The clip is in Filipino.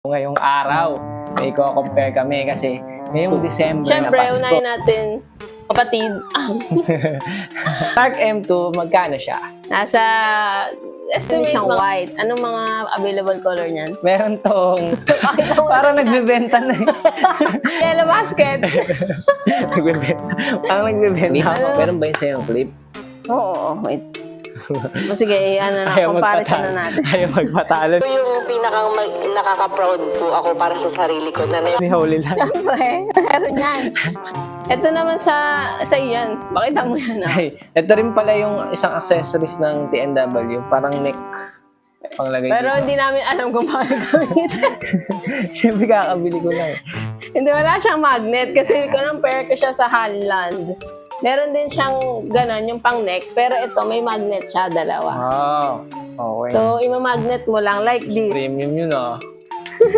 Ngayong araw, may compare kami kasi ngayong December Siyempre, na Pasko. unahin natin, kapatid. Dark M2, magkano siya? Nasa, estimate Siyang white. Anong mga available color niyan? Meron tong, parang nagbebenta na eh. Yellow basket. Nagbebenta. Parang nagbebenta ako. Ano? Meron ba yun sa'yo clip? Oo, wait. O sige, ano na, comparison na natin. Ayaw magpatalo. Ito yung pinakang nakaka-proud po ako para sa sarili ko na May huli lang. Siyempre, meron yan. Ito naman sa iyan. Pakita mo yan. Ah. Ay, ito rin pala yung isang accessories ng TNW. Parang neck. Panglagay Pero dito. hindi namin alam kung paano gamitin. Siyempre kakabili ko lang. Hindi, wala siyang magnet kasi compare ko siya sa Holland. Meron din siyang ganon, yung pang neck, pero ito may magnet siya, dalawa. Wow. Okay. So, imamagnet mo lang like this. Premium yun ah.